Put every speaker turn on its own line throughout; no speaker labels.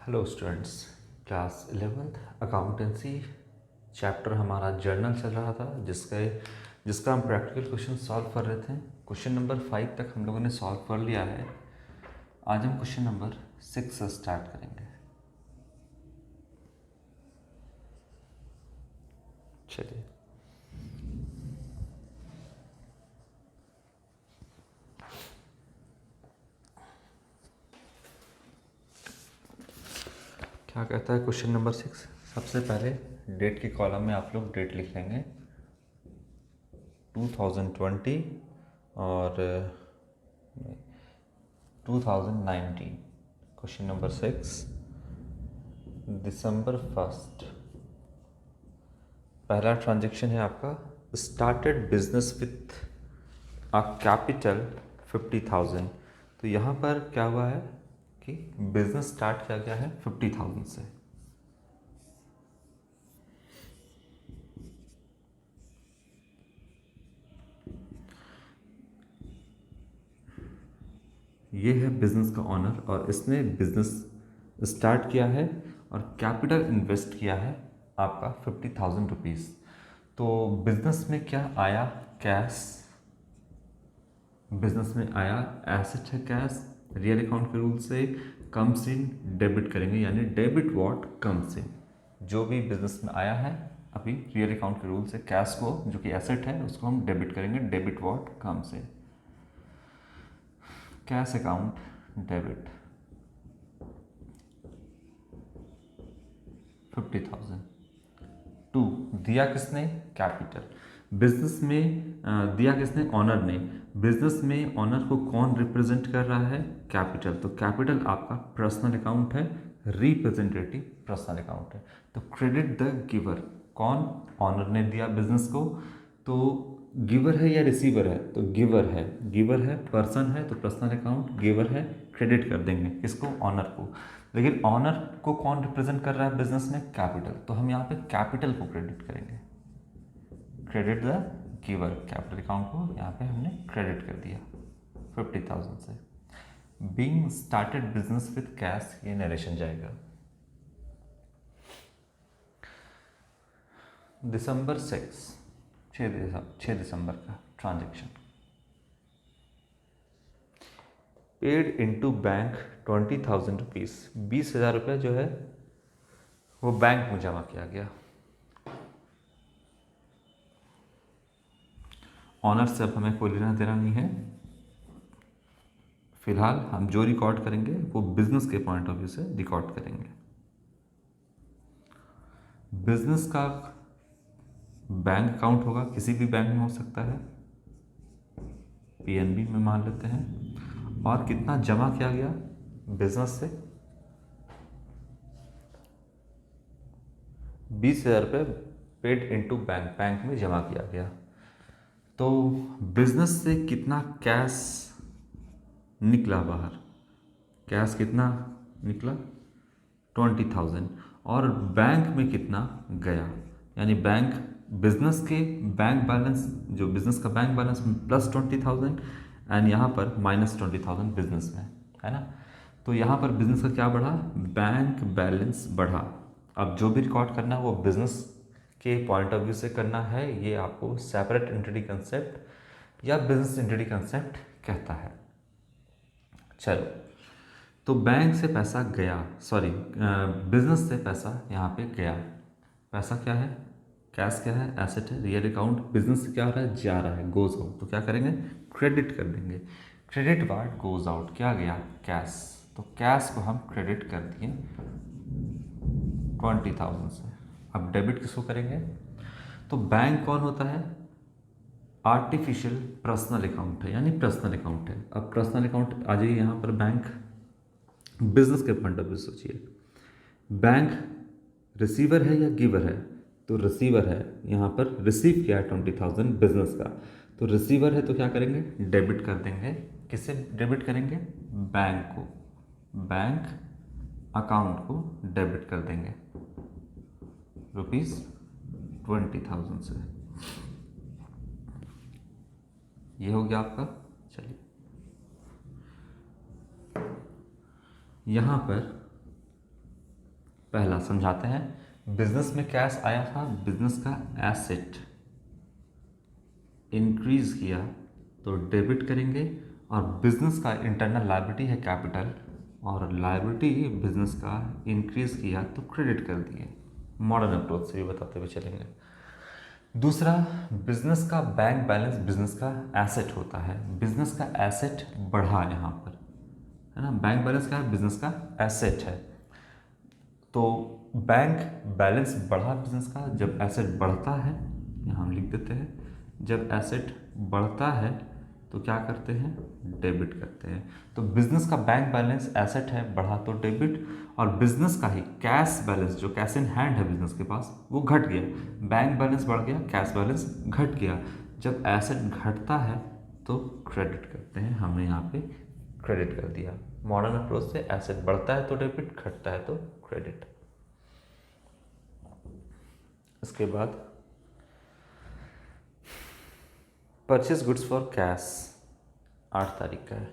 Hello students, class 11th accountancy chapter हमारा journal चल रहा था जिसका हम प्रैक्टिकल क्वेश्चन सॉल्व कर रहे थे। क्वेश्चन नंबर 5 तक हम लोगों ने सॉल्व कर लिया है। आज हम क्वेश्चन नंबर 6 से स्टार्ट करेंगे। चलिए, क्या कहता है क्वेश्चन नंबर 6। सबसे पहले डेट के कॉलम में आप लोग डेट लिख लेंगे 2020 और 2019। Question number 6, December 1st। पहला ट्रांजेक्शन है आपका started business with a capital 50,000। तो यहाँ पर क्या हुआ है कि बिजनेस स्टार्ट किया गया है 50,000 से। ये है बिजनेस का ऑनर और इसने बिजनेस स्टार्ट किया है और कैपिटल इन्वेस्ट किया है आपका 50,000 रुपीज़। तो बिजनेस में क्या आया? कैश। बिजनेस में आया एसेट है कैश। रियल अकाउंट के रूल से कम्स इन डेबिट करेंगे, यानी डेबिट व्हाट कम्स इन। जो भी बिजनेस में आया है अभी रियल अकाउंट के रूल से कैश को, जो कि एसेट है, उसको हम डेबिट करेंगे। Debit what comes in, cash account debit 50,000 to दिया किसने? कैपिटल। बिजनेस में दिया किसने? ऑनर ने। बिजनेस में ऑनर को कौन रिप्रेजेंट कर रहा है? कैपिटल। तो कैपिटल आपका पर्सनल अकाउंट है, रिप्रेजेंटेटिव पर्सनल अकाउंट है। तो क्रेडिट द गिवर। कौन? ऑनर ने दिया बिजनेस को, तो गिवर है या रिसीवर है? तो गिवर है। गिवर है, पर्सन है, तो पर्सनल अकाउंट गिवर है, क्रेडिट कर देंगे किसको? ऑनर को। लेकिन ऑनर को कौन रिप्रेजेंट कर रहा है बिजनेस में? कैपिटल। तो हम यहाँ पे कैपिटल को क्रेडिट करेंगे। Credit the giver, capital account को यहाँ पे हमने क्रेडिट कर दिया 50,000 से। Being started business with cash, ये नरेशन जाएगा। December 6 दिसंबर का transaction. Paid into bank 20,000 rupees. 20,000 रुपये जो है वो बैंक में जमा किया गया। ऑनर से अब हमें कोई लेना देना नहीं है। फिलहाल हम जो रिकॉर्ड करेंगे वो बिजनेस के पॉइंट ऑफ व्यू से रिकॉर्ड करेंगे। बिजनेस का बैंक अकाउंट होगा, किसी भी बैंक में हो सकता है, पीएनबी में मान लेते हैं। और कितना जमा किया गया बिजनेस से? 20,000 रुपये पेड इनटू बैंक, बैंक में जमा किया गया। तो बिजनेस से कितना कैश निकला बाहर? कैश कितना निकला? 20,000। और बैंक में कितना गया? यानी बैंक बिजनेस के बैंक बैलेंस, जो बिजनेस का बैंक बैलेंस प्लस 20,000 एंड यहाँ पर माइनस 20,000 बिजनेस में है ना। तो यहाँ पर बिजनेस का क्या बढ़ा? बैंक बैलेंस बढ़ा। अब जो भी रिकॉर्ड करना है वो बिजनेस के पॉइंट ऑफ व्यू से करना है। ये आपको सेपरेट एंटिटी कंसेप्ट या बिजनेस एंटिटी कंसेप्ट कहता है। चलो, तो बैंक से पैसा गया, सॉरी बिजनेस से पैसा यहाँ पे गया। पैसा क्या है? कैश क्या है? एसेट है, रियल अकाउंट। बिजनेस से क्या हो रहा है? जा रहा है, गोज आउट। तो क्या करेंगे? क्रेडिट कर देंगे। क्रेडिट वार्ड गोज आउट, क्या गया? कैश। तो कैश को हम क्रेडिट कर दिए 20,000 से। अब डेबिट किसको करेंगे? तो बैंक कौन होता है? आर्टिफिशियल पर्सनल अकाउंट है, यानी पर्सनल अकाउंट है। अब पर्सनल अकाउंट आ जाइए यहाँ पर। बैंक बिजनेस के पॉइंट ऑफ व्यू सोचिए, बैंक रिसीवर है या गिवर है? तो रिसीवर है। यहाँ पर रिसीव किया है 20,000 बिजनेस का, तो रिसीवर है, तो क्या करेंगे? डेबिट कर देंगे। किससे डेबिट करेंगे? बैंक को, बैंक अकाउंट को डेबिट कर देंगे ₹20,000 से। ये हो गया आपका। चलिए, यहाँ पर पहला समझाते हैं, बिजनेस में कैश आया था, बिजनेस का एसेट इंक्रीज किया तो डेबिट करेंगे, और बिजनेस का इंटरनल लायबिलिटी है कैपिटल, और लायबिलिटी बिजनेस का इंक्रीज किया तो क्रेडिट कर दिए। मॉडर्न अप्रोच से भी बताते हुए चलेंगे। दूसरा, बिजनेस का बैंक बैलेंस बिजनेस का एसेट होता है, बिजनेस का एसेट बढ़ा यहाँ पर, है ना। बैंक बैलेंस क्या है, बिजनेस का एसेट है, तो बैंक बैलेंस बढ़ा बिजनेस का। जब एसेट बढ़ता है, यहाँ हम लिख देते हैं, जब एसेट बढ़ता है तो क्या करते हैं, डेबिट करते हैं। तो बिजनेस का बैंक बैलेंस एसेट है, बढ़ा तो डेबिट, और बिजनेस का ही कैश बैलेंस जो कैश इन हैंड है बिजनेस के पास वो घट गया। बैंक बैलेंस बढ़ गया, कैश बैलेंस घट गया। जब एसेट घटता है तो क्रेडिट करते हैं, हमने यहाँ पे क्रेडिट कर दिया। मॉडर्न अप्रोच से एसेट बढ़ता है तो डेबिट, घटता है तो क्रेडिट। इसके बाद परचेज गुड्स फॉर कैश, 8 तारीख का है,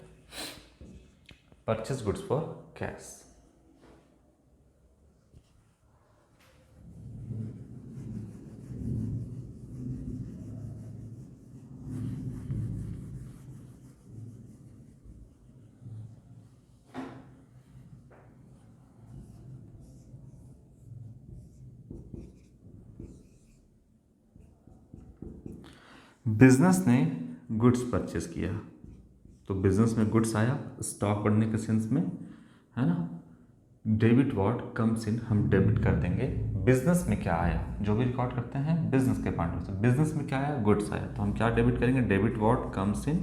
purchase goods for cash. Business ने गुड्स परचेज किया, तो बिजनेस में गुड्स आया, स्टॉक बढ़ने के सेंस में, है ना। डेबिट वर्ड कम्स इन, हम डेबिट कर देंगे। बिजनेस में क्या आया, जो भी रिकॉर्ड करते हैं बिजनेस के पॉइंट ऑफ से, बिजनेस में क्या आया, गुड्स आया, तो हम क्या डेबिट करेंगे, debit word comes in.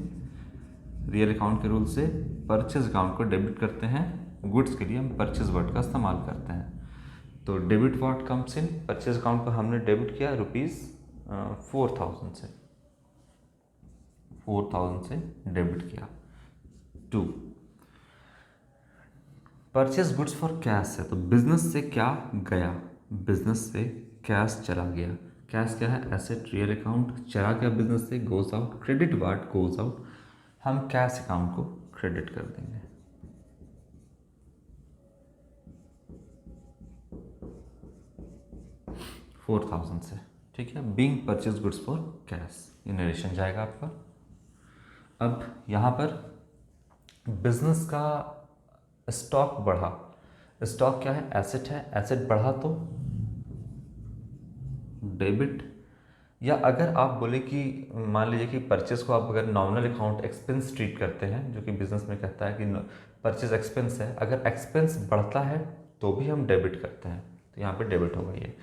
Real account के रूल से परचेज अकाउंट को डेबिट करते हैं, गुड्स के लिए हम परचेज वर्ड का इस्तेमाल करते हैं। तो debit word comes in, purchase account को हमने डेबिट किया ₹4,000 से, 4,000 से डेबिट किया। 2, परचेज गुड्स फॉर कैश है, तो बिजनेस से क्या गया, बिजनेस से कैश चला गया। कैश क्या है, एसेट, रियल अकाउंट, चला गया बिजनेस से, goes out, credit word goes out, हम कैश अकाउंट को क्रेडिट कर देंगे। $4,000 से, ठीक है। Being purchase goods for cash, ये नरेशन जाएगा आपका। अब यहाँ पर बिजनेस का स्टॉक बढ़ा, स्टॉक क्या है, एसेट है, एसेट बढ़ा तो डेबिट। या अगर आप बोले कि मान लीजिए कि परचेज को आप अगर नॉमिनल अकाउंट एक्सपेंस ट्रीट करते हैं, जो कि बिजनेस में कहता है कि परचेज एक्सपेंस है, अगर एक्सपेंस बढ़ता है तो भी हम डेबिट करते हैं, तो यहाँ पे डेबिट होगा ये।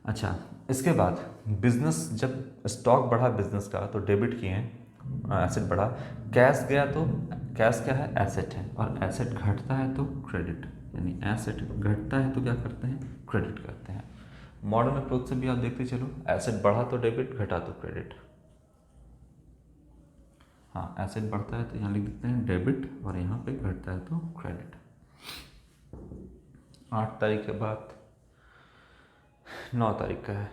अच्छा, इसके बाद बिजनेस जब स्टॉक बढ़ा बिजनेस का तो डेबिट किए हैं, एसेट बढ़ा, कैश गया तो कैश क्या है, एसेट है, और एसेट घटता है तो क्रेडिट, यानी एसेट घटता है तो क्या करते हैं, क्रेडिट करते हैं। मॉडर्न अप्रोच से भी आप देखते चलो, एसेट बढ़ा तो डेबिट, घटा तो क्रेडिट। हाँ, एसेट बढ़ता है तो यहाँ लिख देते हैं डेबिट, और यहाँ पे घटता है तो क्रेडिट। 8 तारीख के बाद 9 तारीख का है,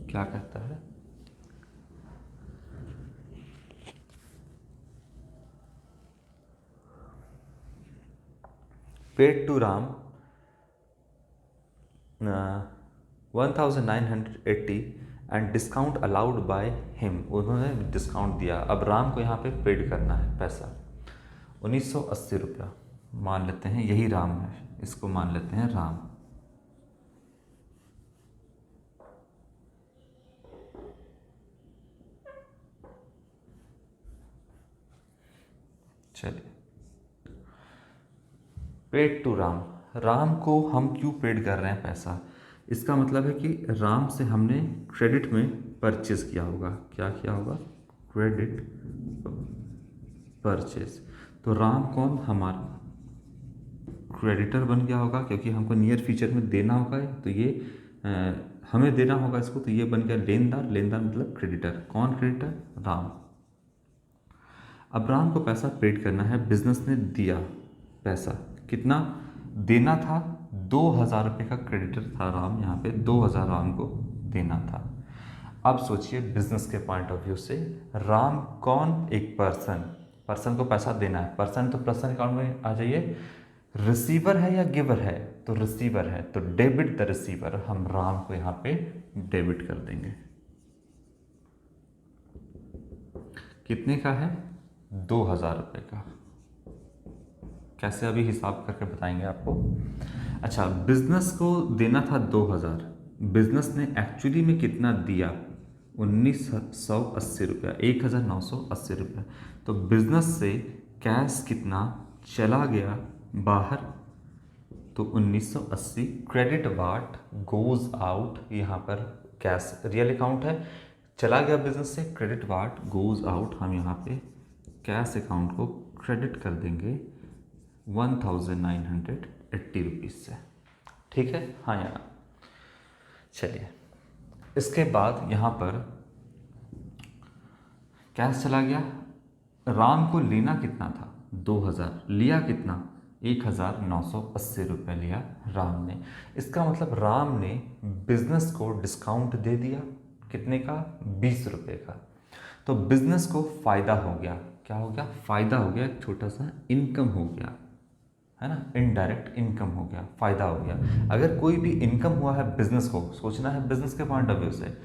क्या कहता है, paid to Ram 1980 and discount allowed by him, उन्होंने डिस्काउंट दिया। अब राम को यहाँ पे पेड करना है पैसा, 1980 रुपया मान लेते हैं, यही राम है, इसको मान लेते हैं राम। चलिए, पेड टू राम, राम को हम क्यों पेड कर रहे हैं पैसा, इसका मतलब है कि राम से हमने क्रेडिट में परचेज किया होगा, क्या किया होगा, क्रेडिट परचेज। तो राम कौन, हमारा क्रेडिटर बन गया होगा, क्योंकि हमको नियर फ्यूचर में देना होगा, तो ये हमें देना होगा इसको, तो ये बन गया लेनदार, लेनदार मतलब क्रेडिटर। कौन क्रेडिटर, राम। अब राम को पैसा पेड करना है, बिजनेस ने दिया पैसा, कितना देना था, 2,000 रुपये का क्रेडिटर था राम, यहाँ पे 2,000 राम को देना था। अब सोचिए बिजनेस के पॉइंट ऑफ व्यू से, राम कौन, एक पर्सन, पर्सन को पैसा देना है, पर्सन तो पर्सन अकाउंट में आ जाइए। रिसीवर है या गिवर है, तो रिसीवर है, तो डेबिट द रिसीवर, हम राम को यहाँ पे डेबिट कर देंगे। कितने का है? 2000 रुपये का। कैसे, अभी हिसाब करके बताएंगे आपको। अच्छा, बिजनेस को देना था 2000, बिजनेस ने एक्चुअली में कितना दिया? 1980 रुपया, 1980 रुपया। तो बिजनेस से कैश कितना चला गया बाहर? तो 1980। क्रेडिट वाट गोज आउट, यहाँ पर कैश रियल अकाउंट है, चला गया बिजनेस से, क्रेडिट वाट गोज आउट, हम यहाँ पे कैश अकाउंट को क्रेडिट कर देंगे 1980 रुपीज़ से। ठीक है, हाँ यार। चलिए, इसके बाद यहाँ पर कैश चला गया, राम को लेना कितना था? 2000, लिया कितना? 1980 रुपये लिया राम ने। इसका मतलब राम ने बिजनेस को डिस्काउंट दे दिया, कितने का? 20 रुपये का। तो बिजनेस को फ़ायदा हो गया, क्या हो गया? फ़ायदा हो गया, एक छोटा सा इनकम हो गया, है ना, इनडायरेक्ट इनकम हो गया, फ़ायदा हो गया। अगर कोई भी इनकम हुआ है बिजनेस को, सोचना है बिजनेस के पॉइंट ऑफ व्यू से,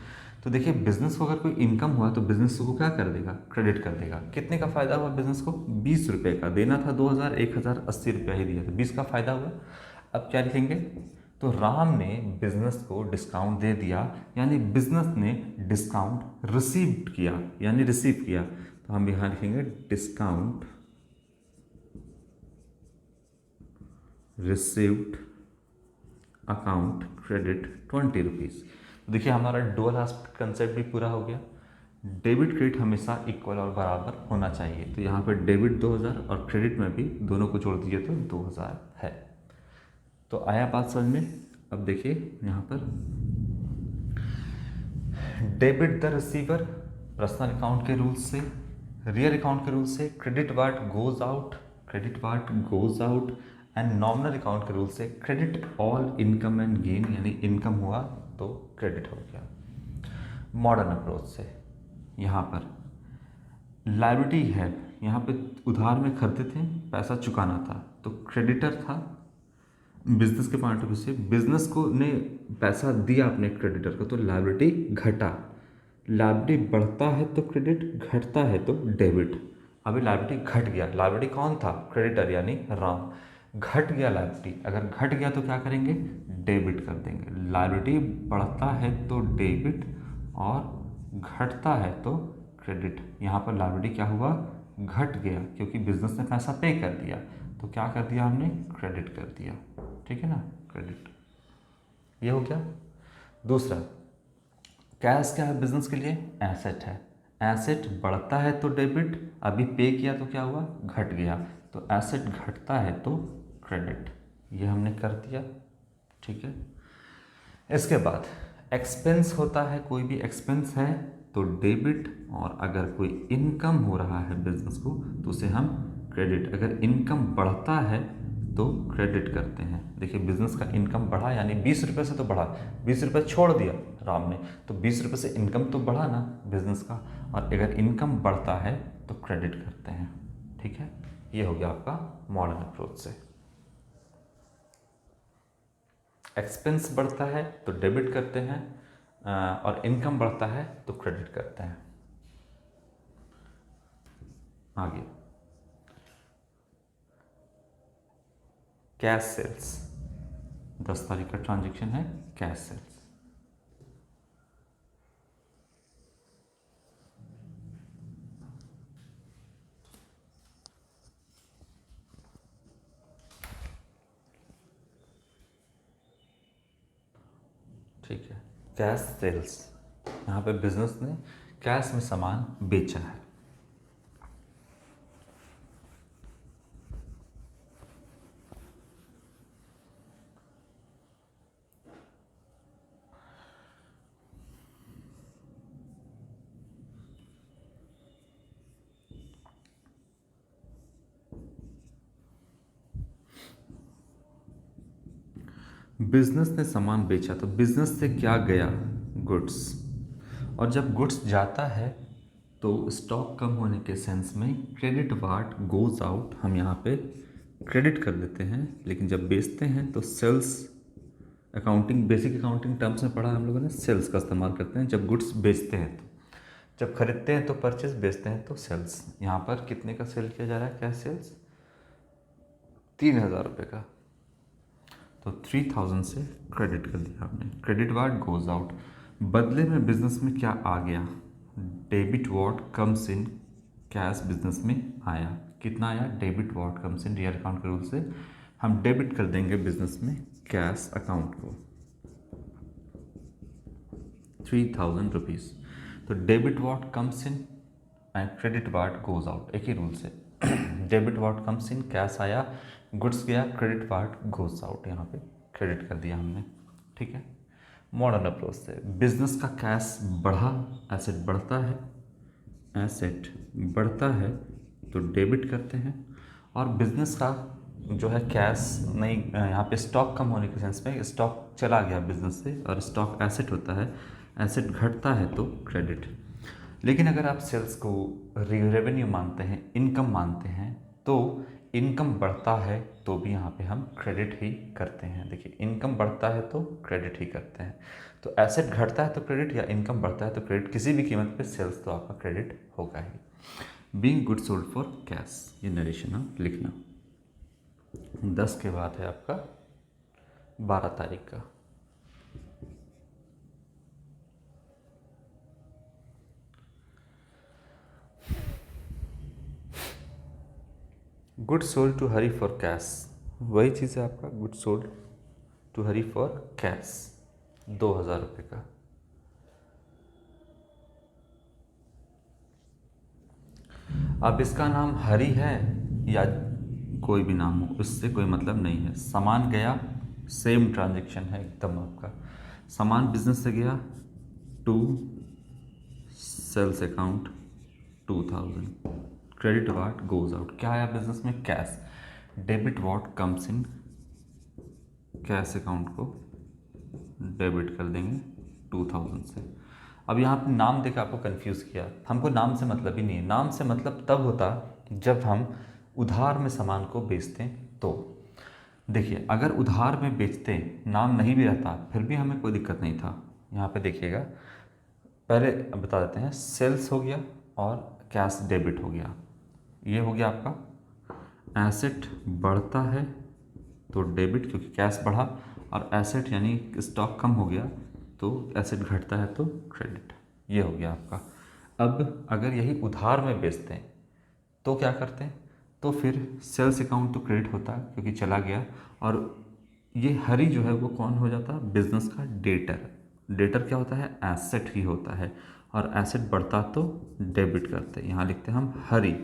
तो देखिए बिजनेस को अगर कोई इनकम हुआ तो बिजनेस को क्या कर देगा? क्रेडिट कर देगा। कितने का फ़ायदा हुआ बिजनेस को? 20 रुपये का। देना था 2000, 1080 रुपया ही दिया, तो 20 का फ़ायदा हुआ। अब क्या लिखेंगे? तो राम ने बिजनेस को डिस्काउंट दे दिया, यानी बिजनेस ने डिस्काउंट रिसीव किया, यानी रिसीव किया। तो हम यहाँ लिखेंगे discount received account credit 20 rupees. देखिए हमारा डुअल एस्पेक्ट कंसेप्ट भी पूरा हो गया। डेबिट क्रेडिट हमेशा इक्वल और बराबर होना चाहिए, तो यहाँ पर डेबिट 2000 और क्रेडिट में भी दोनों को जोड़ दीजिए तो 2000 है। तो आया बात समझ में? अब देखिए यहाँ पर debit the receiver personal account के रूल्स से, रियल अकाउंट के रूल्स से, credit what goes out, credit what goes out, and nominal account के रूल से credit all income and gain, यानी इनकम हुआ तो क्रेडिट हो गया। मॉडर्न अप्रोच से यहाँ पर लायबिलिटी है, यहाँ पे उधार में खरीदे थे, पैसा चुकाना था, तो क्रेडिटर था। बिजनेस के पॉइंट ऑफ व्यू से बिजनेस को ने पैसा दिया अपने क्रेडिटर को, तो लायबिलिटी घटा। लायबिलिटी बढ़ता है तो क्रेडिट, घटता है तो डेबिट। अभी लायबिलिटी घट गया, लायबिलिटी कौन था? क्रेडिटर यानी राम। घट गया लायबिलिटी, अगर घट गया तो क्या करेंगे? डेबिट कर देंगे। लायबिलिटी बढ़ता है तो डेबिट और घटता है तो क्रेडिट। यहाँ पर लायबिलिटी क्या हुआ? घट गया, क्योंकि बिजनेस ने पैसा पे कर दिया, तो क्या कर दिया हमने? क्रेडिट कर दिया। ठीक है ना, क्रेडिट। ये हो गया। दूसरा, कैश क्या है बिजनेस के लिए? एसेट है। एसेट बढ़ता है तो डेबिट, अभी पे किया तो क्या हुआ? घट गया, तो एसेट घटता है तो क्रेडिट। ये हमने कर दिया। ठीक है। इसके बाद एक्सपेंस होता है, कोई भी एक्सपेंस है तो डेबिट, और अगर कोई इनकम हो रहा है बिजनेस को तो उसे हम क्रेडिट। अगर इनकम बढ़ता है तो क्रेडिट करते हैं। देखिए बिजनेस का इनकम बढ़ा, यानी 20 रुपये से तो बढ़ा, 20 रुपये छोड़ दिया राम ने, तो 20 रुपये से इनकम तो बढ़ा ना बिजनेस का, और अगर इनकम बढ़ता है तो क्रेडिट करते हैं। ठीक है, ये हो गया आपका मॉडर्न अप्रोच से। एक्सपेंस बढ़ता है तो डेबिट करते हैं, और इनकम बढ़ता है तो क्रेडिट करते हैं। आगे कैश सेल्स, 10 तारीख का ट्रांजैक्शन है कैश सेल्स। ठीक है, कैश सेल्स, यहाँ पे बिजनेस ने कैश में सामान बेचा है। बिजनेस ने सामान बेचा, तो बिजनेस से क्या गया? गुड्स। और जब गुड्स जाता है तो स्टॉक कम होने के सेंस में क्रेडिट वाट गोज आउट हम यहाँ पे क्रेडिट कर देते हैं, लेकिन जब बेचते हैं तो sales accounting, basic accounting terms में पढ़ा हम लोगों ने, सेल्स का इस्तेमाल करते हैं जब गुड्स बेचते हैं। तो जब खरीदते हैं तो परचेज, बेचते हैं तो सेल्स। यहाँ पर कितने का सेल किया जा रहा है, क्या सेल्स, 3,000 रुपये का। तो 3,000 से क्रेडिट कर दिया आपने, क्रेडिट वाट गोज आउट। बदले में बिजनेस में क्या आ गया, debit what comes in cash business में आया। कितना आया, debit what comes in, real account के रूल से हम डेबिट कर देंगे बिजनेस में कैश अकाउंट को 3,000 रुपीज़। तो debit what comes in and credit what goes out, एक ही रूल से debit what comes in, cash आया, गुड्स गया, क्रेडिट वाट गोज आउट, यहाँ पे क्रेडिट कर दिया हमने। ठीक है, मॉडर्न अप्रोच से बिजनेस का कैश बढ़ा, एसेट बढ़ता है, एसेट बढ़ता है तो डेबिट करते हैं। और बिजनेस का जो है कैश नहीं, यहाँ पे स्टॉक कम होने के सेंस में स्टॉक चला गया बिजनेस से और स्टॉक एसेट होता है, एसेट घटता है तो क्रेडिट। लेकिन अगर आप सेल्स को रेवेन्यू मानते हैं, इनकम मानते हैं, तो इनकम बढ़ता है तो भी यहाँ पे हम क्रेडिट ही करते हैं। देखिए, इनकम बढ़ता है तो क्रेडिट ही करते हैं। तो एसेट घटता है तो क्रेडिट, या इनकम बढ़ता है तो क्रेडिट, किसी भी कीमत पे सेल्स तो आपका क्रेडिट होगा ही। Being good sold for cash, ये नरेशन आप लिखना। 10 के बाद है आपका 12 तारीख का। Good sold to Hari for cash, वही चीज़ है आपका, good sold to Hari for cash, 2,000 रुपये का। अब इसका नाम हरी है या कोई भी नाम हो, इससे कोई मतलब नहीं है। सामान गया, सेम ट्रांजेक्शन है एकदम आपका। सामान बिजनेस से गया to sales account 2,000, credit what goes out, क्या आया बिजनेस में, cash, debit what comes in, cash account को डेबिट कर देंगे 2,000 से। अब यहाँ पे नाम देकर आपको कंफ्यूज किया, हमको नाम से मतलब ही नहीं है। नाम से मतलब तब होता जब हम उधार में सामान को बेचते हैं। तो देखिए, अगर उधार में बेचते, नाम नहीं भी रहता, फिर भी हमें कोई दिक्कत नहीं था। यहाँ पे देखिएगा, पहले बता देते हैं, सेल्स हो गया और कैश डेबिट हो गया। ये हो गया आपका एसेट बढ़ता है तो डेबिट, क्योंकि कैश बढ़ा, और एसेट यानी स्टॉक कम हो गया तो एसेट घटता है तो क्रेडिट। ये हो गया आपका। अब अगर यही उधार में बेचते हैं तो क्या करते हैं, तो फिर सेल्स अकाउंट तो क्रेडिट होता है क्योंकि चला गया, और ये हरी जो है वो कौन हो जाता है, बिजनेस का डेटर। डेटर क्या होता है, एसेट ही होता है, और एसेट बढ़ता तो डेबिट करते हैं। यहाँ लिखते हैं हम हरी,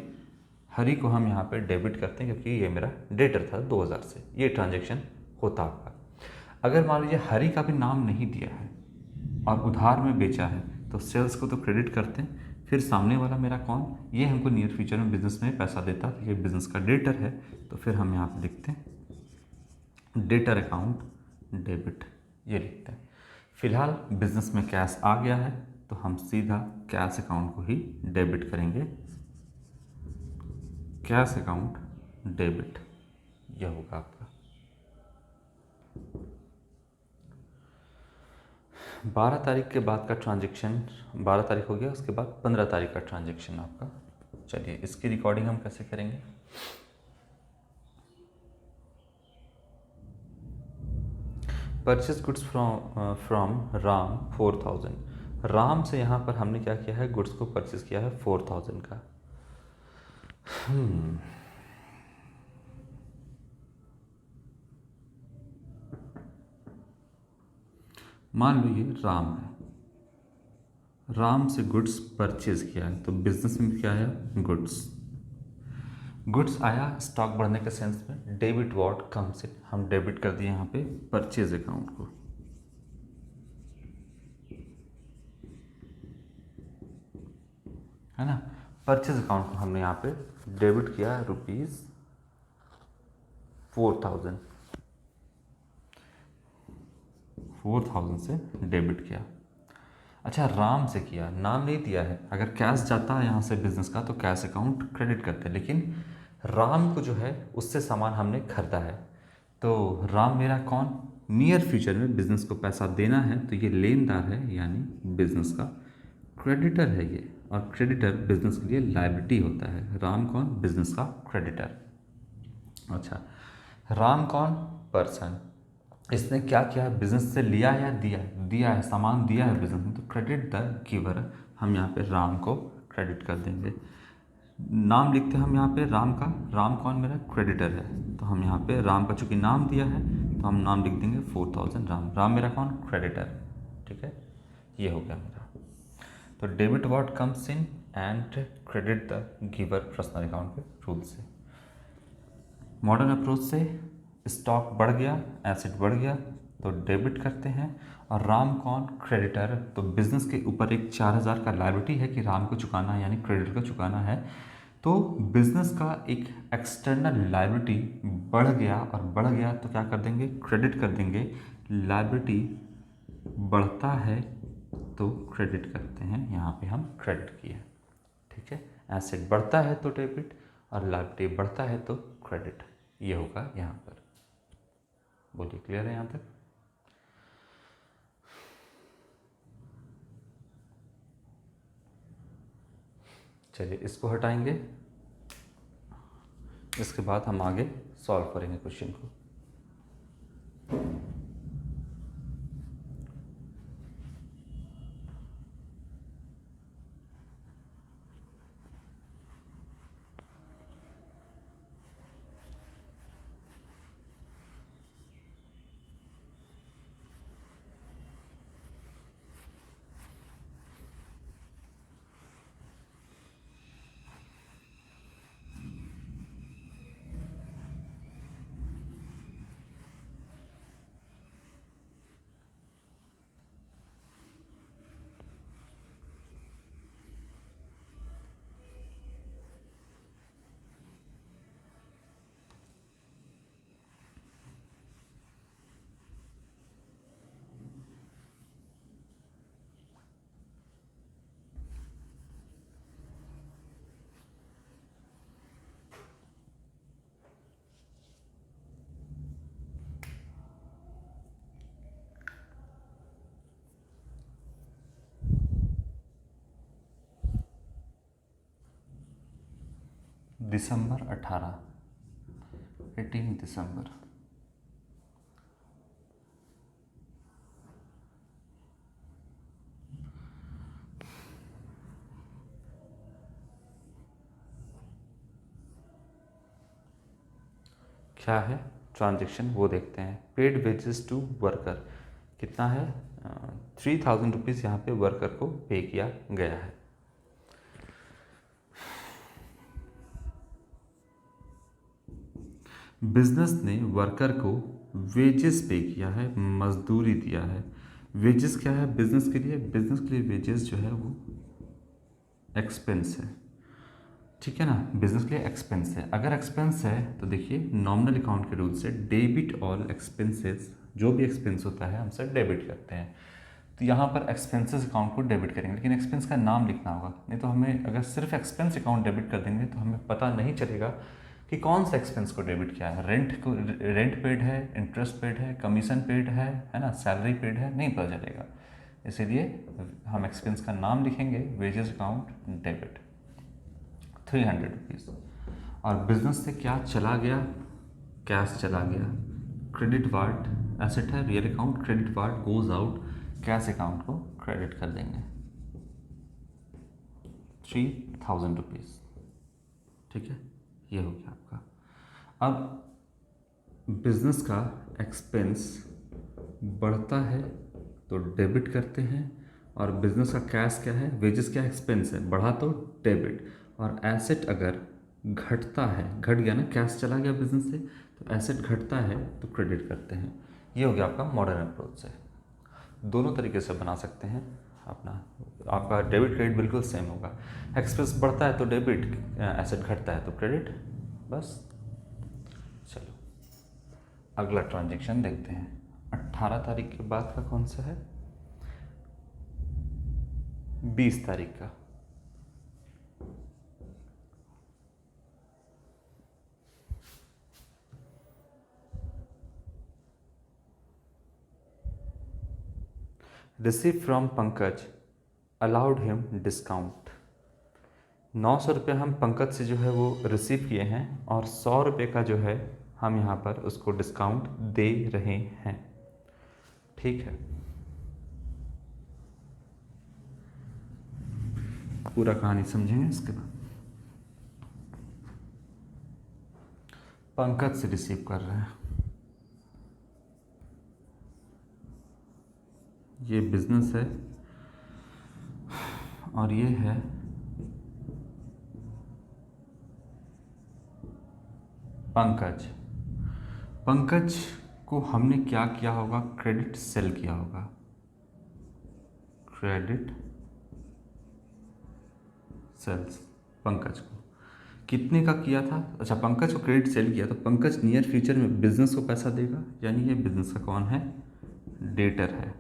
हरी को हम यहाँ पे डेबिट करते हैं क्योंकि ये मेरा डेटर था 2,000 से, ये ट्रांजेक्शन होता आपका। अगर मान लीजिए हरी का भी नाम नहीं दिया है और उधार में बेचा है तो सेल्स को तो क्रेडिट करते हैं, फिर सामने वाला मेरा कौन, ये हमको नियर फ्यूचर में बिजनेस में पैसा देता है, तो ये बिजनेस का डेटर है, तो फिर हम यहाँ पे लिखते हैं डेटर अकाउंट डेबिट, ये लिखते हैं। फिलहाल बिजनेस में कैश आ गया है तो हम सीधा कैश अकाउंट को ही डेबिट करेंगे, कैश अकाउंट डेबिट, यह होगा आपका। 12 तारीख के बाद का ट्रांजेक्शन, 12 तारीख हो गया, उसके बाद 15 तारीख का ट्रांजेक्शन आपका। चलिए, इसकी रिकॉर्डिंग हम कैसे करेंगे। Purchase goods from Ram 4,000, Ram से यहाँ पर हमने क्या किया है, गुड्स को परचेज किया है 4,000 का। मान लो ये राम है, राम से गुड्स परचेज किया है, तो बिजनेस में क्या आया, गुड्स, गुड्स आया, स्टॉक बढ़ने के सेंस में डेबिट वॉट कम्स इन, हम डेबिट कर दिए यहाँ पे परचेज अकाउंट को, है ना। परचेज अकाउंट को हमने यहाँ पे डेबिट किया ₹4,000, 4,000 से डेबिट किया। अच्छा, राम से किया, नाम नहीं दिया है। अगर कैश जाता है यहाँ से बिजनेस का तो कैश अकाउंट क्रेडिट करते हैं, लेकिन राम को जो है उससे सामान हमने खरीदा है, तो राम मेरा कौन, नियर फ्यूचर में बिजनेस को पैसा देना है, तो ये लेनदार है यानी बिजनेस का क्रेडिटर है ये। और क्रेडिटर बिजनेस के लिए लायबिलिटी होता है। राम कौन, बिजनेस का क्रेडिटर। अच्छा, राम कौन, पर्सन। इसने क्या किया है, बिजनेस से लिया है या दिया है, दिया है, सामान दिया है बिजनेस में, तो क्रेडिट द गिवर। हम यहाँ पे राम को क्रेडिट कर देंगे। नाम लिखते हैं हम यहाँ पे राम का, राम कौन, मेरा क्रेडिटर है, तो हम यहाँ पे राम का चूंकि नाम दिया है तो हम नाम लिख देंगे 4000 राम। राम मेरा कौन, क्रेडिटर। ठीक है, ये हो गया मेरा। तो debit what comes in and credit the giver personal account के रूल से। मॉडर्न अप्रोच से स्टॉक बढ़ गया, एसेट बढ़ गया तो डेबिट करते हैं। और राम कौन, क्रेडिटर, तो बिजनेस के ऊपर एक 4000 का लायबिलिटी है कि राम को चुकाना है यानी क्रेडिटर को चुकाना है, तो बिजनेस का एक एक्सटर्नल लायबिलिटी बढ़ गया, और बढ़ गया तो क्या कर देंगे, क्रेडिट कर देंगे। लायबिलिटी बढ़ता है तो क्रेडिट करते हैं, यहाँ पे हम क्रेडिट किए। ठीक है, एसेट बढ़ता है तो डेबिट और लायबिलिटी बढ़ता है तो क्रेडिट, ये होगा यहाँ पर। बोलिए, क्लियर है यहाँ तक। चलिए इसको हटाएंगे, इसके बाद हम आगे सॉल्व करेंगे क्वेश्चन को। दिसंबर 18 दिसंबर। क्या है ट्रांजेक्शन वो देखते हैं। पेड वेजेस टू वर्कर कितना है, 3000 रुपीज़ यहाँ पे वर्कर को पे किया गया है। बिजनेस ने वर्कर को वेजेस पे किया है, मजदूरी दिया है। वेजेस क्या है बिजनेस के लिए, बिजनेस के लिए वेजेस जो है वो एक्सपेंस है। ठीक है ना, बिजनेस के लिए एक्सपेंस है। अगर एक्सपेंस है तो देखिए नॉमिनल अकाउंट के रूल से डेबिट ऑल एक्सपेंसेस, जो भी एक्सपेंस होता है हमसे डेबिट करते हैं, तो यहाँ पर एक्सपेंसेस अकाउंट को डेबिट करेंगे, लेकिन एक्सपेंस का नाम लिखना होगा, नहीं तो हमें अगर सिर्फ एक्सपेंस अकाउंट डेबिट कर देंगे तो हमें पता नहीं चलेगा कि कौन सा एक्सपेंस को डेबिट किया है। रेंट पेड है, इंटरेस्ट पेड है, कमीशन पेड है ना, सैलरी पेड है, नहीं पता चलेगा। इसीलिए हम एक्सपेंस का नाम लिखेंगे, वेजेस अकाउंट डेबिट 300 रुपीज़। और बिजनेस से क्या चला गया, कैश चला गया। क्रेडिट वार्ड एसेट है, real account, credit ward goes out, cash account को क्रेडिट कर देंगे 3000 रुपीज़। ठीक है, ये हो गया आपका। अब बिजनेस का एक्सपेंस बढ़ता है तो डेबिट करते हैं, और बिजनेस का कैश क्या है, वेजेस क्या एक्सपेंस है, बढ़ा तो डेबिट। और एसेट अगर घटता है, घट गया ना, कैश चला गया बिजनेस से, तो एसेट घटता है तो क्रेडिट करते हैं। ये हो गया आपका मॉडर्न अप्रोच से। दोनों तरीके से बना सकते हैं अपना, आपका डेबिट क्रेडिट बिल्कुल सेम होगा। एक्सपेंस बढ़ता है तो डेबिट, एसेट घटता है तो क्रेडिट, बस। चलो अगला ट्रांजेक्शन देखते हैं। 18 तारीख के बाद का कौन सा है, 20 तारीख का। Receive from Pankaj allowed him discount. 900 रुपये हम पंकज से जो है वो रिसीव किए हैं और 100 रुपये का जो है हम यहाँ पर उसको डिस्काउंट दे रहे हैं। ठीक है, पूरा कहानी समझेंगे इसके बाद। पंकज से रिसीव कर रहे हैं, ये बिजनेस है और ये है पंकज। पंकज को हमने क्या किया होगा, क्रेडिट सेल किया होगा, क्रेडिट सेल्स पंकज को। कितने का किया था? अच्छा, पंकज को क्रेडिट सेल किया तो पंकज नियर फ्यूचर में बिजनेस को पैसा देगा, यानी ये बिजनेस का कौन है, डेटर है।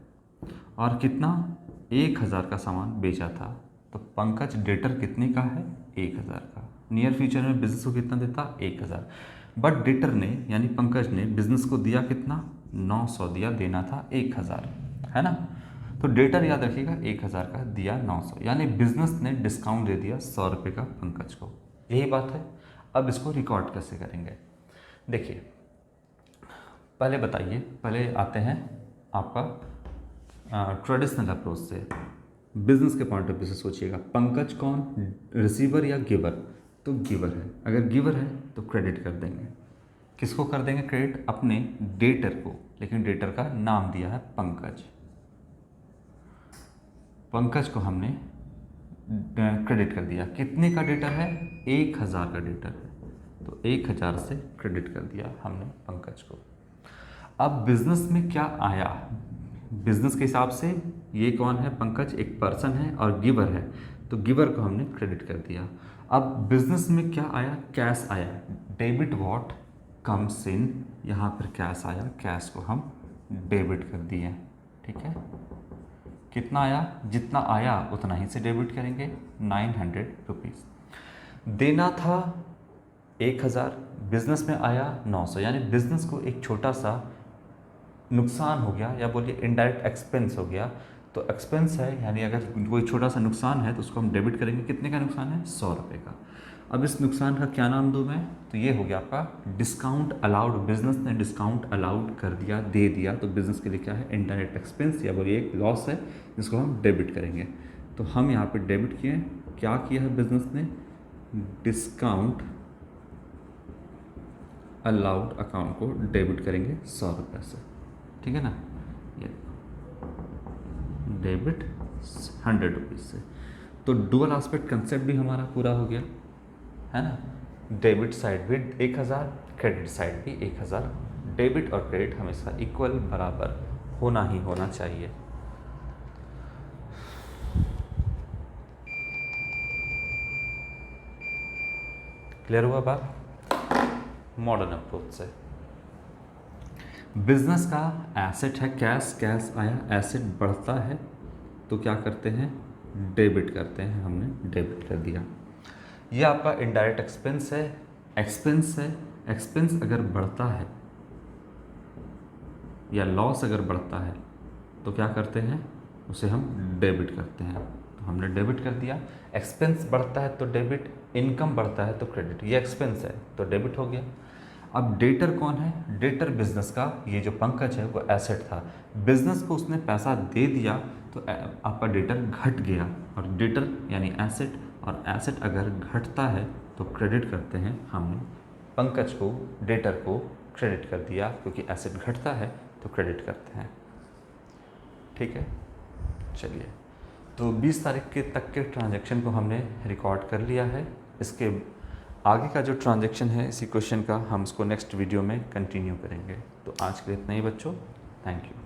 और कितना, 1000 का सामान बेचा था तो पंकज डेटर कितने का है, 1000 का। नियर फ्यूचर में बिजनेस को कितना देता, 1000। बट डेटर ने यानी पंकज ने बिजनेस को दिया कितना, 900 दिया, देना था 1000, है ना। तो डेटर याद रखिएगा 1000 का दिया 900, यानी बिजनेस ने डिस्काउंट दे दिया 100 रुपये का पंकज को। यही बात है। अब इसको रिकॉर्ड कैसे करेंगे, देखिए पहले बताइए, पहले आते हैं आपका ट्रेडिशनल अप्रोच से, बिजनेस के पॉइंट ऑफ व्यू से सोचिएगा। पंकज कौन, रिसीवर या गिवर? तो गिवर है। अगर गिवर है तो क्रेडिट कर देंगे। किसको कर देंगे क्रेडिट, अपने डेटर को, लेकिन डेटर का नाम दिया है पंकज। पंकज को हमने क्रेडिट कर दिया। कितने का डेटर है, 1000 का डेटर है, तो 1000 से क्रेडिट कर दिया हमने पंकज को। अब बिजनेस में क्या आया, बिजनेस के हिसाब से ये कौन है, पंकज एक पर्सन है और गिवर है, तो गिवर को हमने क्रेडिट कर दिया। अब बिजनेस में क्या आया, कैश आया, डेबिट व्हाट कम्स इन, यहाँ पर कैश आया, कैश को हम डेबिट कर दिए। ठीक है, कितना आया, जितना आया उतना ही से डेबिट करेंगे, 900 रुपीज़। देना था 1000, बिजनेस में आया 900, यानी बिजनेस को एक छोटा सा नुकसान हो गया, या बोलिए इनडायरेक्ट एक्सपेंस हो गया। तो एक्सपेंस है, यानी अगर कोई छोटा सा नुकसान है तो उसको हम डेबिट करेंगे। कितने का नुकसान है, 100 रुपये का। अब इस नुकसान का क्या नाम दूँ मैं, तो ये हो गया आपका डिस्काउंट अलाउड। बिजनेस ने डिस्काउंट अलाउड कर दिया, दे दिया, तो बिजनेस के लिए क्या है, इनडायरेक्ट एक्सपेंस, या बोलिए एक लॉस है जिसको हम डेबिट करेंगे। तो हम यहाँ पे डेबिट किए, क्या किया है बिजनेस ने, डिस्काउंट अलाउड अकाउंट को डेबिट करेंगे 100 रुपये से। ठीक है ना, ये डेबिट 100 रुपीज़ से। तो डुअल एस्पेक्ट कंसेप्ट भी हमारा पूरा हो गया, है ना। डेबिट साइड भी 1000, क्रेडिट साइड भी 1000। डेबिट और क्रेडिट हमेशा इक्वल, बराबर होना ही होना चाहिए। क्लियर हुआ बात। मॉडर्न अप्रोच से, बिजनेस का एसेट है कैश, कैश आया, एसेट बढ़ता है तो क्या करते हैं, डेबिट करते हैं, हमने डेबिट कर दिया। ये आपका इनडायरेक्ट एक्सपेंस है, एक्सपेंस है। एक्सपेंस अगर बढ़ता है या लॉस अगर बढ़ता है तो क्या करते हैं, उसे हम डेबिट करते हैं। तो हमने डेबिट कर दिया। एक्सपेंस बढ़ता है तो डेबिट, इनकम बढ़ता है तो क्रेडिट। ये एक्सपेंस है तो डेबिट हो गया। अब डेटर कौन है, डेटर बिजनेस का, ये जो पंकज है वो एसेट था। बिजनेस को उसने पैसा दे दिया तो आपका डेटर घट गया, और डेटर यानी एसेट, और एसेट अगर घटता है तो क्रेडिट करते हैं। हमने पंकज को, डेटर को क्रेडिट कर दिया, क्योंकि एसेट घटता है तो क्रेडिट करते हैं। ठीक है, चलिए, तो 20 तारीख के तक के ट्रांजैक्शन को हमने रिकॉर्ड कर लिया है। इसके आगे का जो ट्रांजैक्शन है इसी क्वेश्चन का, हम उसको नेक्स्ट वीडियो में कंटिन्यू करेंगे। तो आज के लिए इतना ही बच्चों, थैंक यू।